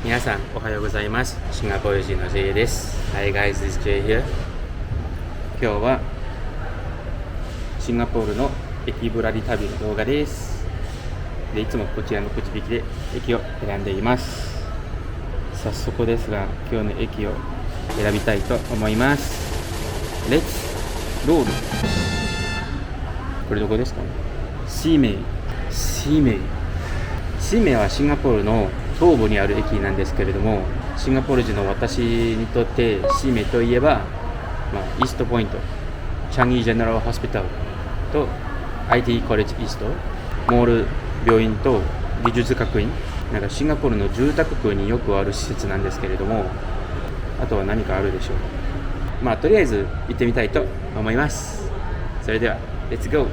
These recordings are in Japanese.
皆さんおはようございます。シンガポール人の J です。Hi guys, this is J here. 今日はシンガポールの駅ぶらり旅の動画です。で、いつもこちらのくじ引きで駅を選んでいます。早速ですが、今日の駅を選びたいと思います。レッツロール。これどこですかね。シーメイはシンガポールの東部にある駅なんですけれども、シンガポール人の私にとってシーメイといえば、イーストポイント、チャンギージェネラルホスピタルと IT コレッジイースト、モール、病院と技術学院、なんかシンガポールの住宅区によくある施設なんですけれども、あとは何かあるでしょう。とりあえず行ってみたいと思います。それではレッツゴー。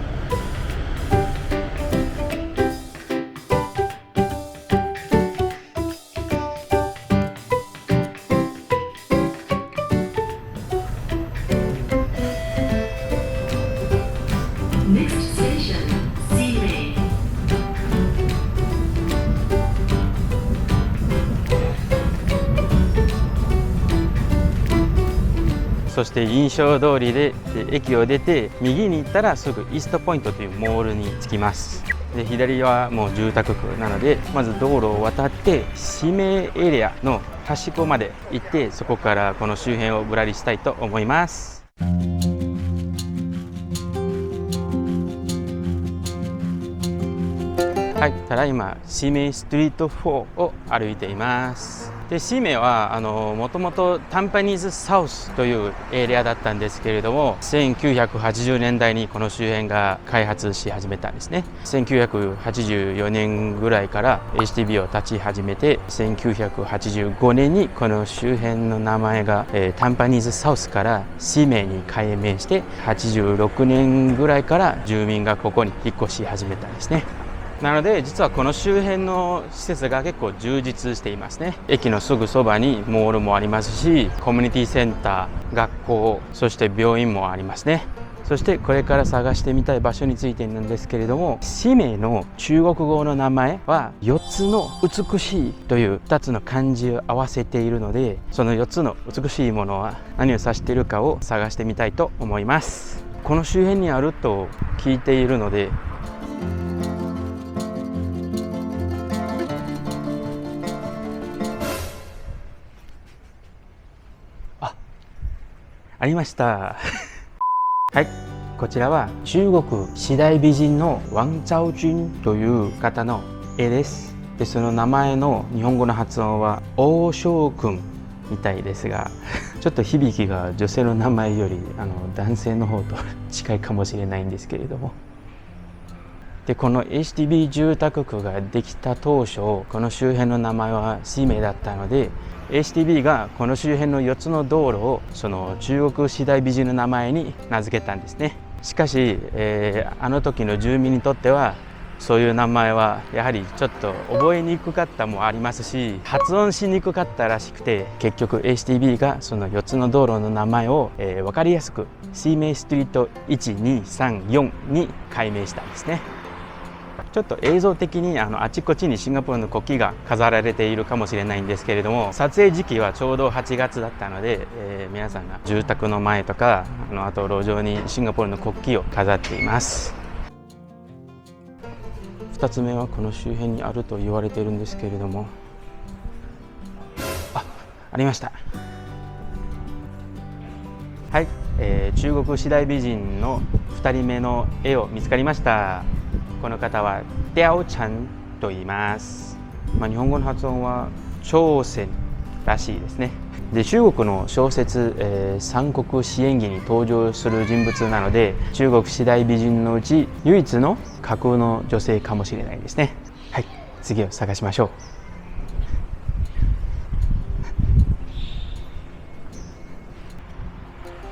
そして印象通りで駅を出て右に行ったらすぐイーストポイントというモールに着きます。で、左はもう住宅区なので、まず道路を渡って市名エリアの端っこまで行って、そこからこの周辺をぶらりしたいと思います。はい、ただいま市名ストリート4を歩いています。で、市名はもともとタンパニーズサウスというエリアだったんですけれども、1980年代にこの周辺が開発し始めたんですね。1984年ぐらいから HDB を立ち始めて、1985年にこの周辺の名前が、タンパニーズサウスから市名に改名して、86年ぐらいから住民がここに引っ越し始めたんですね。なので実はこの周辺の施設が結構充実していますね。駅のすぐそばにモールもありますし、コミュニティセンター、学校、そして病院もありますね。そしてこれから探してみたい場所についてなんですけれども、市名の中国語の名前は4つの美しいという2つの漢字を合わせているので、その4つの美しいものは何を指しているかを探してみたいと思います。この周辺にあると聞いているので、ありましたはい、こちらは中国四大美人のワン・チャオジュンという方の絵です。で、その名前の日本語の発音は王将君みたいですが、ちょっと響きが女性の名前より男性の方と近いかもしれないんですけれども。で、この HDB 住宅区ができた当初、この周辺の名前は市名だったので、HDB がこの周辺の4つの道路をその中国四大美人の名前に名付けたんですね。しかし、あの時の住民にとってはそういう名前はやはりちょっと覚えにくかったもありますし、発音しにくかったらしくて、結局 HDB がその4つの道路の名前を、分かりやすく市名ストリート1234に改名したんですね。ちょっと映像的にあちこちにシンガポールの国旗が飾られているかもしれないんですけれども、撮影時期はちょうど8月だったので、皆さんが住宅の前とかあと路上にシンガポールの国旗を飾っています。2つ目はこの周辺にあると言われているんですけれども、ありました。はい、中国四大美人の2人目の絵を見つかりました。この方はティャオちゃんと言います。日本語の発音は朝鮮らしいですね。で、中国の小説、三国志演義に登場する人物なので、中国四大美人のうち唯一の架空の女性かもしれないですね。はい、次を探しましょう。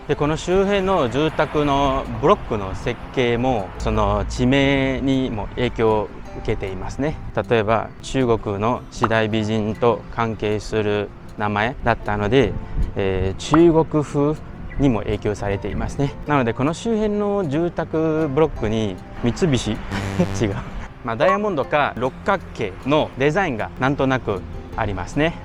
で、この周辺の住宅のブロックの設計もその地名にも影響を受けていますね。例えば中国の四大美人と関係する名前だったので、中国風にも影響されていますね。なのでこの周辺の住宅ブロックに三菱違うダイヤモンドか六角形のデザインがなんとなくありますね。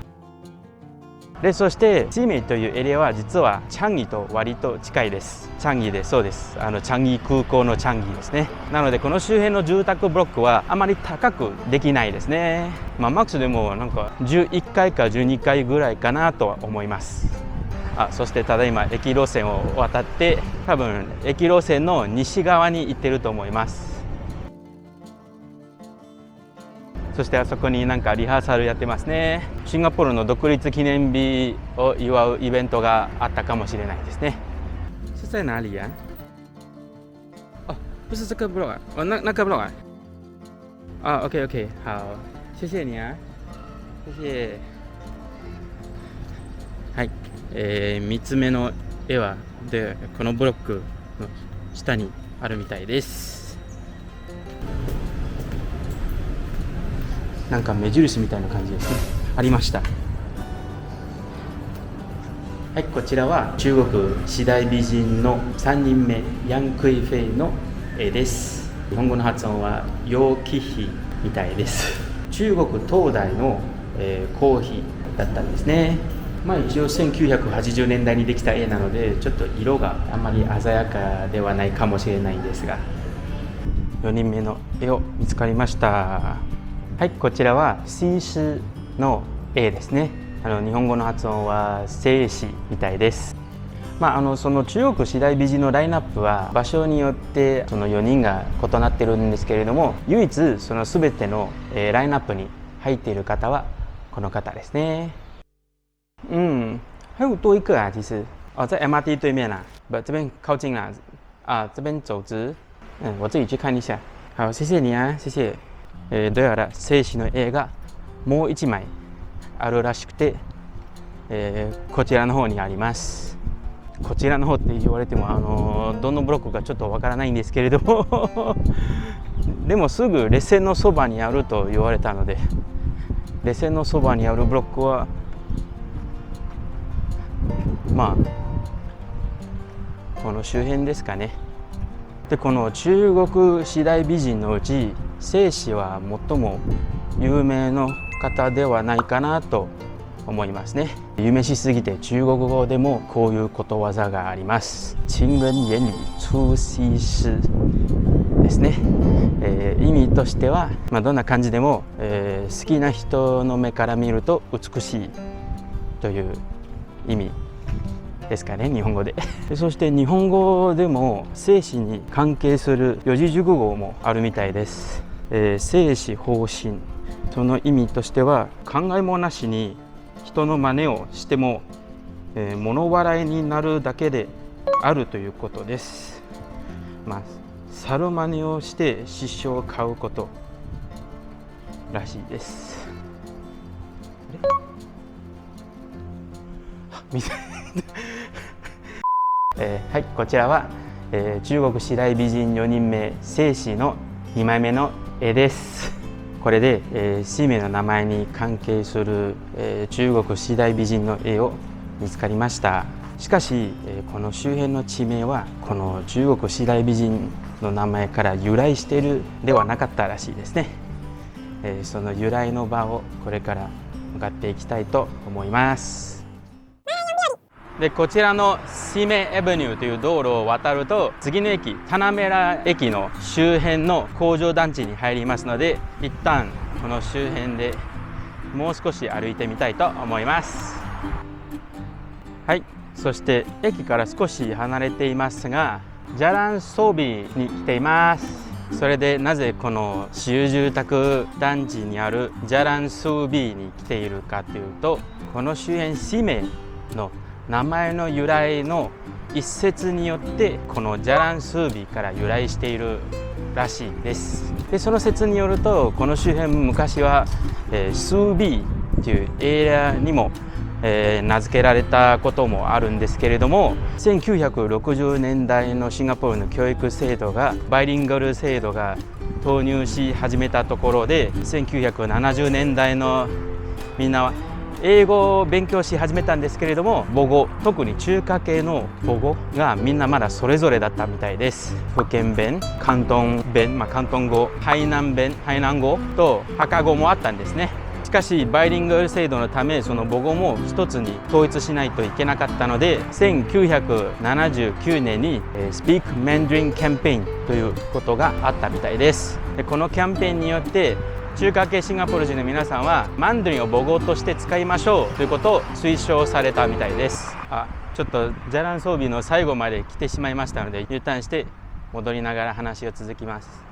でそしてシメイというエリアは実はチャンギと割と近いです。チャンギで、そうです、チャンギ空港のチャンギですね。なのでこの周辺の住宅ブロックはあまり高くできないですね。マックスでもなんか11階か12階ぐらいかなとは思います。そしてただいま駅路線を渡って多分駅路線の西側に行ってると思います。そしてあそこになんかリハーサルやってますね。シンガポールの独立記念日を祝うイベントがあったかもしれないですね。是在哪里呀？不是这个 block 啊，那个 block 啊。OK OK， 好，谢谢你啊，谢谢。はい、3つ目の絵はでこのブロックの下にあるみたいです。なんか目印みたいな感じですね。ありました。はい、こちらは中国四大美人の3人目ヤン・クイフェイの絵です。日本語の発音は楊貴妃みたいです。中国東大の、皇妃だったんですね。一応1980年代にできた絵なのでちょっと色があんまり鮮やかではないかもしれないんですが、4人目の絵を見つかりました。はい、こちらは新詩の絵ですね。日本語の発音は静詩みたいです。その中国四大美人のラインナップは場所によってその4人が異なってるんですけれども、唯一その全てのラインナップに入っている方はこの方ですね。还有多一个其实在 MRT 对面这边靠近这边走直，我自己去看一下。好，谢谢你啊，谢谢。どうやら静止の絵がもう1枚あるらしくて、こちらの方にあります。こちらの方って言われてもどのブロックかちょっとわからないんですけれどもでもすぐ列線のそばにあると言われたので、列線のそばにあるブロックはこの周辺ですかね。でこの中国四大美人のうち静詩は最も有名の方ではないかなと思いますね。有名しすぎて中国語でもこういうことわざがあります。情人眼里出西施ですね。意味としては、どんな感じでも、好きな人の目から見ると美しいという意味ですかね、日本語で。そして日本語でも静詩に関係する四字熟語もあるみたいです。静止放心、その意味としては考えもなしに人の真似をしても、物笑いになるだけであるということです。猿真似をして失笑を買うことらしいです。はい、こちらは、中国四大美人4人目静詩の2枚目の絵です。これで、シメの名前に関係する、中国四大美人の絵を見つかりました。しかし、この周辺の地名はこの中国四大美人の名前から由来しているではなかったらしいですね。その由来の場をこれから向かっていきたいと思います。でこちらのシメエブニューという道路を渡ると次の駅タナメラ駅の周辺の工場団地に入りますので、一旦この周辺でもう少し歩いてみたいと思います。はい、そして駅から少し離れていますがジャランソービーに来ています。それでなぜこの私有住宅団地にあるジャランソービーに来ているかというと、この周辺シメの名前の由来の一説によってこのジャランスービーから由来しているらしいです。でその説によるとこの周辺昔は、スービーというエリアにも、名付けられたこともあるんですけれども、1960年代のシンガポールの教育制度がバイリンガル制度が投入し始めたところで、1970年代のみんなは英語を勉強し始めたんですけれども、母語、特に中華系の母語がみんなまだそれぞれだったみたいです。福建弁、広東弁、広東語、海南弁、海南語と博語もあったんですね。しかしバイリンガル制度のためその母語も一つに統一しないといけなかったので、1979年にSpeak Mandarin キャンペーンということがあったみたいです。でこのキャンペーンによって中華系シンガポール人の皆さんはマンダリンを母語として使いましょうということを推奨されたみたいです。ちょっとジャラン装備の最後まで来てしまいましたので U ターンして戻りながら話を続きます。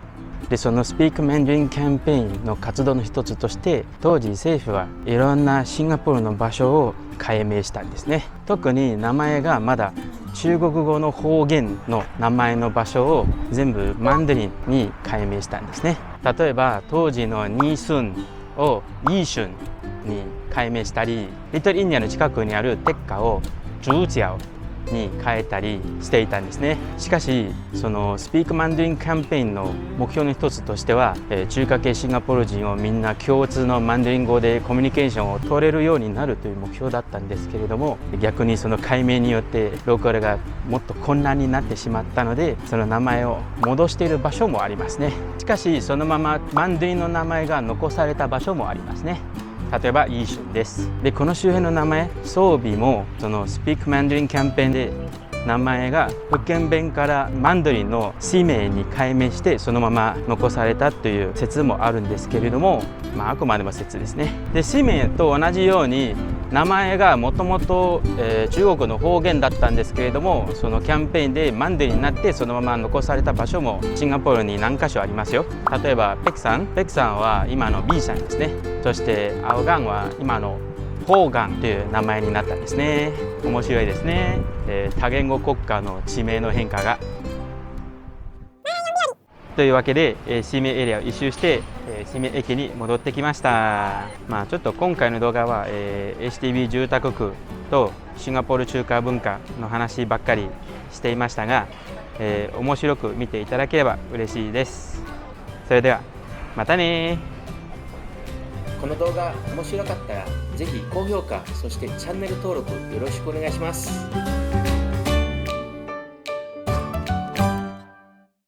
でその Speak Mandarin キャンペーンの活動の一つとして当時政府はいろんなシンガポールの場所を改名したんですね。特に名前がまだ中国語の方言の名前の場所を全部マンダリンに改名したんですね。例えば当時のニースンをイーシュンに改名したり、リトルインディアの近くにあるテッカをジュージャオに変えたりしていたんですね。しかしそのスピークマンダリンキャンペーンの目標の一つとしては、中華系シンガポール人をみんな共通のマンダリン語でコミュニケーションを取れるようになるという目標だったんですけれども、逆にその改名によってローカルがもっと混乱になってしまったのでその名前を戻している場所もありますね。しかしそのままマンダリンの名前が残された場所もありますね。例えばイーシュンです。でこの周辺の名前装備もそのスピークマンダリンキャンペーンで名前が福建弁からマンダリンの氏名に改名してそのまま残されたという説もあるんですけれども、あくまでも説ですね。で氏名と同じように名前がもともと中国の方言だったんですけれども、そのキャンペーンでマンダリンになってそのまま残された場所もシンガポールに何か所ありますよ。例えばペクさんは今の B さんですね。そしてアオガンは今のホーガンという名前になったんですね。面白いですね。多言語国家の地名の変化が。というわけで、市名エリアを一周して、市名駅に戻ってきました。ちょっと今回の動画は、HTB 住宅区とシンガポール中華文化の話ばっかりしていましたが、面白く見ていただければ嬉しいです。それではまたね。この動画面白かったらぜひ高評価、そしてチャンネル登録よろしくお願いします。